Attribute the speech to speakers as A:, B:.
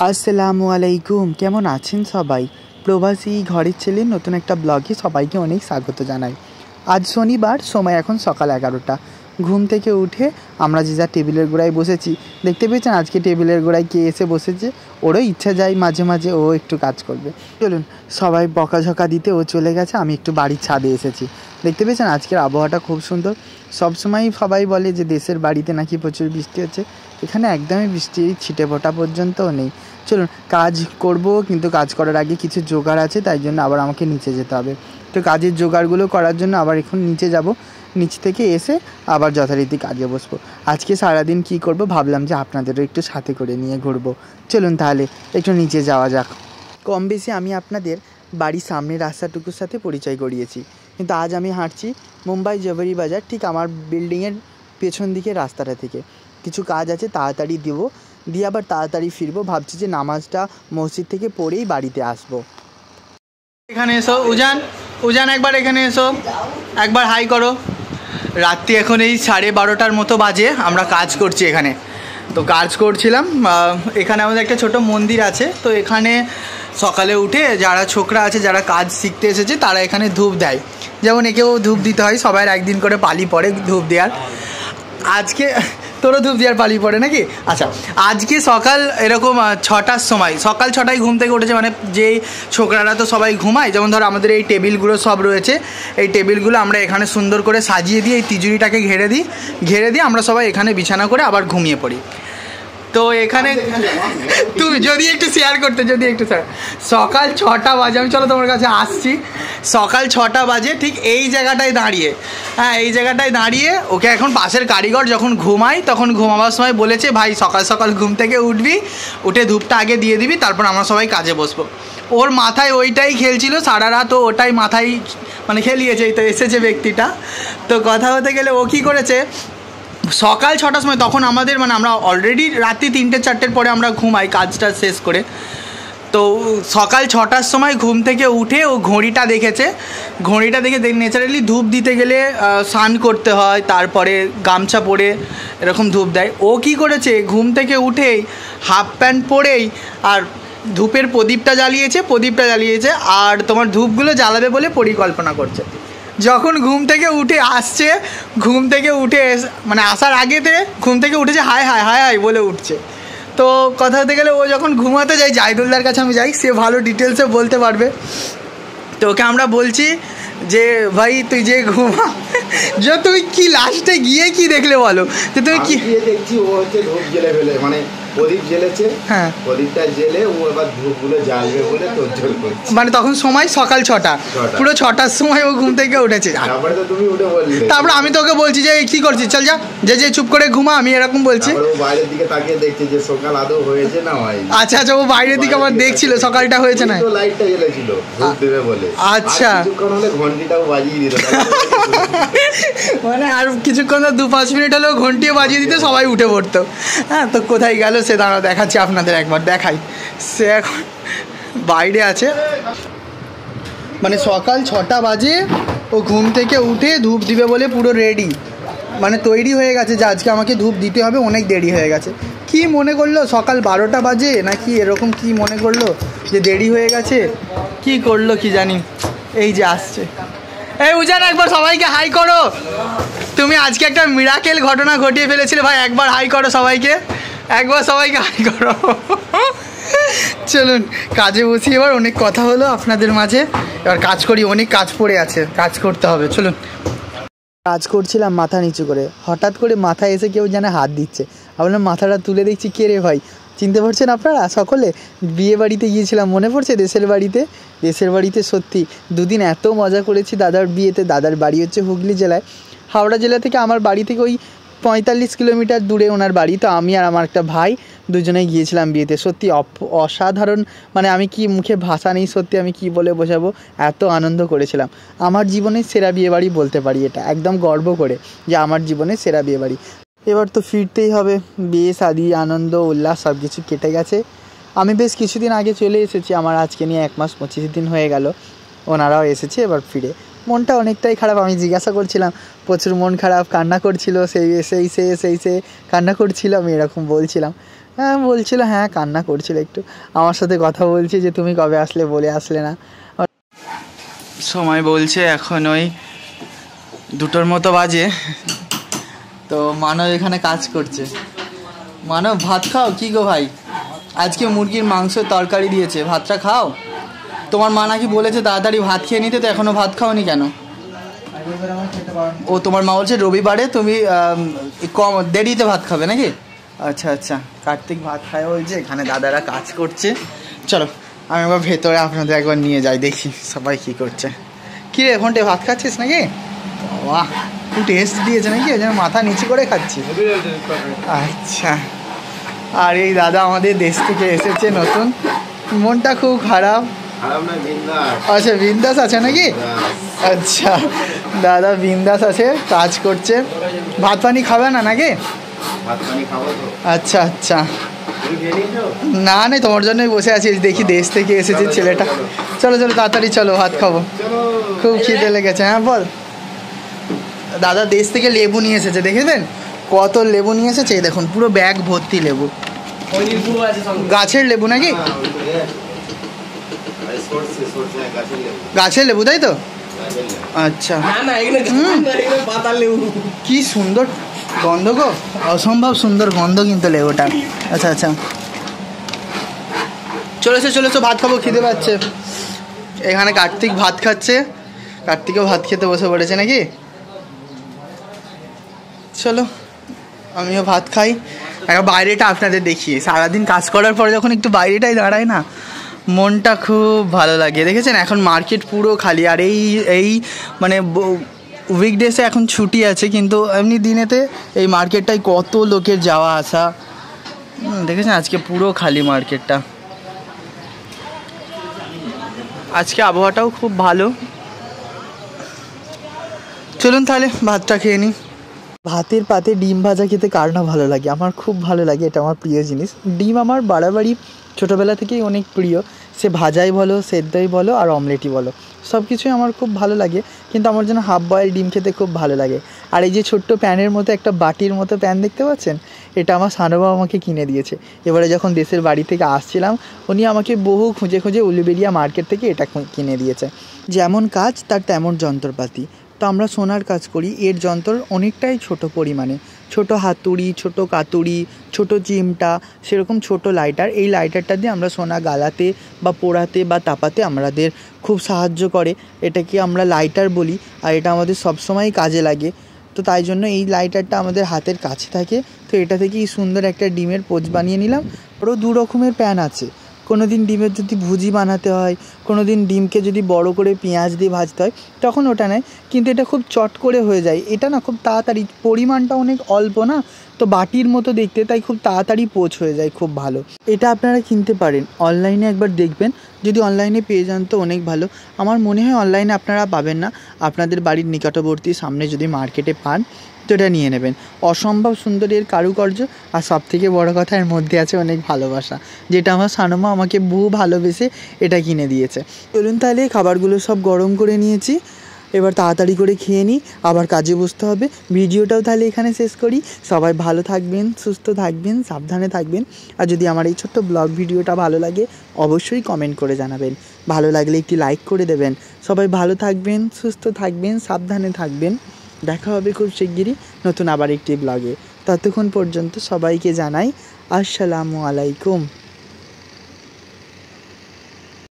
A: আসসালামু আলাইকুম, কেমন আছেন সবাই? প্রবাসী ঘরের ছেলে নতুন একটা ব্লগে সবাইকে অনেক স্বাগত জানাই। আজ শনিবার, সময় এখন সকাল 11টা। ঘুম থেকে উঠে আমরা যে যা টেবিলের গোড়ায় বসেছি, দেখতে পেয়েছেন আজকে টেবিলের গোড়ায় কে এসে বসেছে। ওরও ইচ্ছা যায় মাঝে মাঝে ও একটু কাজ করবে। চলুন, সবাই বকাঝকা দিতে ও চলে গেছে, আমি একটু বাড়ির ছাদে এসেছি। দেখতে পেয়েছেন আজকের আবহাওয়াটা খুব সুন্দর। সবসময়ই সবাই বলে যে দেশের বাড়িতে নাকি প্রচুর বৃষ্টি হচ্ছে, এখানে একদমই বৃষ্টি ছিটে ফোঁটা পর্যন্তও নেই। চলুন কাজ করব, কিন্তু কাজ করার আগে কিছু জোগাড় আছে, তাই জন্য আবার আমাকে নিচে যেতে হবে। তো কাজের জোগাড়গুলো করার জন্য আবার এখন নিচে যাব। নিচ থেকে এসে আবার যথারীতি কাজে বসবো। আজকে সারাদিন কি করব ভাবলাম যে আপনাদেরও একটু সাথে করে নিয়ে ঘুরবো। চলুন তাহলে একটু নিচে যাওয়া যাক। কম বেশি আমি আপনাদের বাড়ির সামনের রাস্তাটুকুর সাথে পরিচয় করিয়েছি, কিন্তু আজ আমি হাঁটছি মুম্বাই জবেরি বাজার, ঠিক আমার বিল্ডিংয়ের পেছন দিকে রাস্তাটা থেকে। কিছু কাজ আছে, তাড়াতাড়ি দেবো, দিয়ে আবার তাড়াতাড়ি ফিরবো। ভাবছি যে নামাজটা মসজিদ থেকে পড়েই বাড়িতে আসবো। এখানে এসো উজান, উজান একবার এখানে এসো, একবার হাই করো। রাত্রি এখন এই 12:30টার মতো বাজে, আমরা কাজ করছি এখানে। তো কাজ করছিলাম, এখানে আমাদের একটা ছোট মন্দির আছে। তো এখানে সকালে উঠে যারা ছোকরা আছে, যারা কাজ শিখতে এসেছে, তারা এখানে ধূপ দেয়। যেমন একেও ধূপ দিতে হয়, সবাই একদিন করে পালি পড়ে ধূপ দেওয়ার। আজকে তোরও ধূপ দেওয়ার পালি পড়ে নাকি? আচ্ছা, আজকে সকাল এরকম 6টার সময়, সকাল 6টায় ঘুম থেকে উঠেছে। মানে যেই ছোকরারা তো সবাই ঘুমায়, যেমন ধর আমাদের এই টেবিলগুলো সব রয়েছে, এই টেবিলগুলো আমরা এখানে সুন্দর করে সাজিয়ে দিই, এই তিজুরিটাকে ঘেরে দিই আমরা সবাই এখানে বিছানা করে আবার ঘুমিয়ে পড়ি। তো এখানে তুমি যদি একটু শেয়ার করতে, যদি একটু সকাল 6টা বাজে, আমি চলো তোমার কাছে আসছি। সকাল 6টা বাজে ঠিক এই জায়গাটায় দাঁড়িয়ে, হ্যাঁ এই জায়গাটায় দাঁড়িয়ে ওকে এখন পাশের কারিগর যখন ঘুমাই, তখন ঘুমাবার সময় বলেছে, ভাই সকাল সকাল ঘুম থেকে উঠবি, উঠে ধূপটা আগে দিয়ে দিবি, তারপর আমরা সবাই কাজে বসবো। ওর মাথায় ওইটাই খেলছিল সারা রাত, ও ওটাই মাথায় মানে খেলিয়েছে। এই তো এসেছে ব্যক্তিটা। তো কথা হতে গেলে ও কী করেছে, সকাল 6টার সময়, তখন আমাদের মানে আমরা অলরেডি রাত্রি 3-4টের পরে আমরা ঘুমাই কাজটা শেষ করে। তো সকাল 6টার সময় ঘুম থেকে উঠে ও ঘড়িটা দেখেছে। ঘড়িটা দেখে ন্যাচারালি ধূপ দিতে গেলে স্নান করতে হয়, তারপরে গামছা পরে এরকম ধূপ দেয়। ও কি করেছে, ঘুম থেকে উঠেই হাফ প্যান্ট পরেই আর ধূপের প্রদীপটা জ্বালিয়েছে আর তোমার ধূপগুলো জ্বালাবে বলে পরিকল্পনা করছে। যখন ঘুম থেকে উঠে আসছে, ঘুম থেকে উঠে মানে আসার আগেতে ঘুম থেকে উঠেছে, হায় হায় হায় হায় বলে উঠছে। তো কথা হতে গেলে ও যখন ঘুমাতে যায়, জাহিদুল্লার কাছে আমি যাই, সে ভালো ডিটেলসে বলতে পারবে। তো ওকে আমরা বলছি যে ভাই তুই যে ঘুমা, যে তুই কি লাস্টে গিয়ে কি দেখলে বলো, যে তুমি কি
B: দেখছি। ও হচ্ছে ধূপ জ্বেলে ফেলে, মানে প্রদীপ জ্বেলেছে, হ্যাঁ প্রদীপটা জ্বেলে ও এবার ধূপগুলো জ্বালবে বলে তোড়জোড় করছে।
A: মানে তখন সময় সকাল 6টা, পুরো 6টার সময় ও ঘুম থেকে উঠেছে।
B: তারপরে তো তুমি উঠে বললে,
A: তারপরে আমি তোকে বলছি যে কি করছিস, চল যা, যে চুপ করে ঘুমা, আমি এরকম বলছি।
B: ও বাইরের দিকে তাকিয়ে দেখছে যে সকাল আদৌ হয়েছে না হয়নি।
A: আচ্ছা, ও বাইরের দিকে আবার দেখছিল সকালটা হয়েছে না,
B: তো লাইটটা জ্বেলেছিল ধূপ দেবে বলে।
A: আচ্ছা,
B: কিছুক্ষণ হলে ঘন্টিটাও বাজিয়ে দিত,
A: মানে আর কিছুক্ষণ 2-5 মিনিট হলেও ঘন্টিও বাজিয়ে দিতে সবাই উঠে পড়তো। হ্যাঁ, তো কোথায় গেল সে, দাঁড়া দেখাচ্ছি আপনাদের, একবার দেখাই। সে এখন বাইরে আছে। মানে সকাল 6টা বাজে ও ঘুম থেকে উঠে ধূপ দিবে বলে পুরো রেডি, মানে তৈরি হয়ে গেছে যে আজকে আমাকে ধূপ দিতে হবে। অনেক দেরি হয়ে গেছে, কি মনে করলো সকাল 12টা বাজে নাকি এরকম, কি মনে করলো যে দেরি হয়ে গেছে, কি করলো কি জানি। এই যে আসছে, এই উজান একবার সবাইকে হাই করো। তুমি আজকে একটা মিরাকেল ঘটনা ঘটিয়ে ফেলেছিলে ভাই, একবার হাই করো সবাইকে, একবার সবাইকে হাই করো। চলুন কাজে বসি এবার, অনেক কথা হলো আপনাদের মাঝে, এবার কাজ করি, অনেক কাজ পড়ে আছে, কাজ করতে হবে। চলুন, কাজ করছিলাম মাথা নিচু করে, হঠাৎ করে মাথায় এসে কেউ যেন হাত দিচ্ছে। আপনার মাথাটা তুলে দেখছি, কে রে ভাই, চিনতে পারছেন আপনারা সকলে? বিয়ে বাড়িতে গিয়েছিলাম, মনে পড়ছে দেশের বাড়িতে সত্যি 2 দিন এত মজা করেছি দাদার বিয়েতে। দাদার বাড়ি হচ্ছে হুগলি জেলায়, হাওড়া জেলা থেকে আমার বাড়ি থেকে ওই 45 কিলোমিটার দূরে ওনার বাড়ি। তো আমি আর আমার একটা ভাই দুজনেই গিয়েছিলাম বিয়েতে। সত্যি অসাধারণ, মানে আমি কি মুখে ভাষা নেই, সত্যি আমি কি বলে বোঝাবো, এত আনন্দ করেছিলাম। আমার জীবনের সেরা বিয়েবাড়ি বলতে পারি এটা, একদম গর্ব করে যে আমার জীবনের সেরা বিয়েবাড়ি। এবার তো ফিরতেই হবে, বিয়ে শাদি আনন্দ উল্লাস সব কিছু কেটে গেছে। আমি বেশ কিছুদিন আগে চলে এসেছি, আমার আজকে নিয়ে 1 মাস 25 দিন হয়ে গেল। ওনারাও এসেছে, এবার ফিরে মনটা অনেকটাই খারাপ। আমি জিজ্ঞাসা করছিলাম, প্রচুর মন খারাপ, কান্না করছিল, সেই কান্না করছিল, আমি এরকম বলছিলাম। হ্যাঁ বলছিল, হ্যাঁ কান্না করছিল একটু, আমার সাথে কথা বলছে যে তুমি কবে আসলে, বলে আসলে না। সময় বলছে এখন ওই 2টোর মতো বাজে। তো মানব এখানে কাজ করছে। মানব ভাত খাও? কি গো ভাই, আজকে মুরগির মাংসের তরকারি দিয়েছে, ভাতটা খাও। তোমার মা নাকি বলেছে তাড়াতাড়ি ভাত খেয়ে নিতে, তো এখনও ভাত খাওনি কেন? ও তোমার মা বলছে রবিবারে তুমি কম দেরিতে ভাত খাবে নাকি? আচ্ছা আচ্ছা, কার্তিক ভাত খায় বলছে, এখানে দাদারা কাজ করছে। চলো আমি একবার ভেতরে আপনাদের একবার নিয়ে যাই, দেখি সবাই কী করছে। কী রে ফোনটে ভাত খাচ্ছিস নাকি? বাহ, একটু টেস্ট দিয়েছে নাকি, ওই জন্য মাথা নিচু করে খাচ্ছি। আচ্ছা, আর এই দাদা আমাদের দেশ থেকে এসেছে নতুন, মনটা খুব খারাপ। আচ্ছা বিন্দাস আছে নাকি? আচ্ছা দাদা বিন্দাস আছে, কাজ করছে। ভাত পানি খাবে না নাকি? আচ্ছা আচ্ছা, না না তোমার জন্যই বসে আছি, দেখি দেশ থেকে এসেছে ছেলেটা। চলো চলো তাড়াতাড়ি চলো, ভাত খাবো, খুব খিদে লেগেছে। হ্যাঁ বল। দাদা দেশ থেকে লেবু নিয়ে এসেছে, দেখেছেন কত লেবু নিয়ে এসেছে, দেখুন পুরো ব্যাগ ভর্তি লেবু। গাছের লেবু নাকি? গাছের লেবু তাই তো? আচ্ছা, কি সুন্দর গন্ধ গো, অসম্ভব সুন্দর গন্ধ কিন্তু লেবুটা। আচ্ছা আচ্ছা, চলেছে চলেছে, ভাত খাবো, খিদে পাচ্ছে। এখানে কার্তিক ভাত খাচ্ছে, কার্তিকও ভাত খেতে বসে পড়েছে নাকি? চলো আমিও ভাত খাই। একটা বাইরেটা আপনাদের দেখিয়ে, সারাদিন কাজ করার পরে যখন একটু বাইরেটাই দাঁড়ায় না, মনটা খুব ভালো লাগে। দেখেছেন এখন মার্কেট পুরো খালি, আর এই মানে উইকডেসে এখন ছুটি আছে, কিন্তু এমনি দিনেতে এই মার্কেটটায় কত লোকের যাওয়া আসা। দেখেছেন আজকে পুরো খালি মার্কেটটা। আজকে আবহাওয়াটাও খুব ভালো। চলুন তাহলে ভাতটা খেয়ে নিই। ভাতের পাতে ডিম ভাজা খেতে কার না ভালো লাগে, আমার খুব ভালো লাগে, এটা আমার প্রিয় জিনিস। ডিম আমার বাড়াবাড়ি ছোটোবেলা থেকেই অনেক প্রিয়, সে ভাজাই বলো, সেদ্ধই বলো, আর অমলেটই বলো, সব কিছুই আমার খুব ভালো লাগে। কিন্তু আমার জন্য হাফ বয়েল ডিম খেতে খুব ভালো লাগে। আর এই যে ছোট্ট প্যানের মতো একটা বাটির মতো প্যান দেখতে পাচ্ছেন, এটা আমার সানুবা আমাকে কিনে দিয়েছে। এবারে যখন দেশের বাড়ি থেকে আসছিলাম, উনি আমাকে বহু খুঁজে খুঁজে উলুবেড়িয়া মার্কেট থেকে এটা কিনে দিয়েছে। যেমন কাজ তার তেমন যন্ত্রপাতি। তো আমরা সোনার কাজ করি, এর যন্ত্র অনেকটাই ছোট পরিমাণে, ছোট হাতুড়ি, ছোট কাতুড়ি, ছোট চিমটা, সেরকম ছোট লাইটার। এই লাইটারটা দিয়ে আমরা সোনা গালাতে বা পোড়াতে বা তাপাতে আমাদের খুব সাহায্য করে, এটাকে আমরা লাইটার বলি। আর এটা আমাদের সবসময়ই কাজে লাগে, তো তাই জন্য এই লাইটারটা আমাদের হাতের কাছে থাকে। তো এটা থেকেই সুন্দর একটা ডিমের পোচ বানিয়ে নিলাম। আরও 2 রকমের প্যান আছে, কোনো দিন ডিমের যদি ভুজি বানাতে হয়, কোনো দিন ডিমকে যদি বড় করে পেঁয়াজ দিয়ে ভাজতে হয়, তখন ওটা নেয়। কিন্তু এটা খুব চট করে হয়ে যায়, এটা না খুব তাড়াতাড়ি, পরিমাণটা অনেক অল্প না, তো বাটির মতো দেখতে, তাই খুব তাড়াতাড়ি পোচ হয়ে যায়, খুব ভালো। এটা আপনারা কিনতে পারেন, অনলাইনে একবার দেখবেন, যদি অনলাইনে পেয়ে যান তো অনেক ভালো। আমার মনে হয় অনলাইনে আপনারা পাবেন না, আপনাদের বাড়ির নিকটবর্তী সামনে যদি মার্কেটে পান তো এটা নিয়ে নেবেন। অসম্ভব সুন্দর এর কারুকার্য, আর সবথেকে বড় কথা এর মধ্যে আছে অনেক ভালোবাসা, যেটা আমার সানুমা আমাকে বহু ভালোবেসে এটা কিনে দিয়েছে। চলুন তাহলে খাবারগুলো সব গরম করে নিয়েছি, এবার তাড়াতাড়ি করে খেয়ে নিই, আবার কাজে বসতে হবে। ভিডিওটাও তাহলে এখানে শেষ করি। সবাই ভালো থাকবেন, সুস্থ থাকবেন, সাবধানে থাকবেন। আর যদি আমার এই ছোট্ট ব্লগ ভিডিওটা ভালো লাগে অবশ্যই কমেন্ট করে জানাবেন, ভালো লাগলে একটি লাইক করে দেবেন। সবাই ভালো থাকবেন, সুস্থ থাকবেন, সাবধানে থাকবেন। দেখা হবে খুব শিগগিরই নতুন আবার একটি ব্লগে। ততক্ষণ পর্যন্ত সবাইকে জানাই আসসালামু আলাইকুম।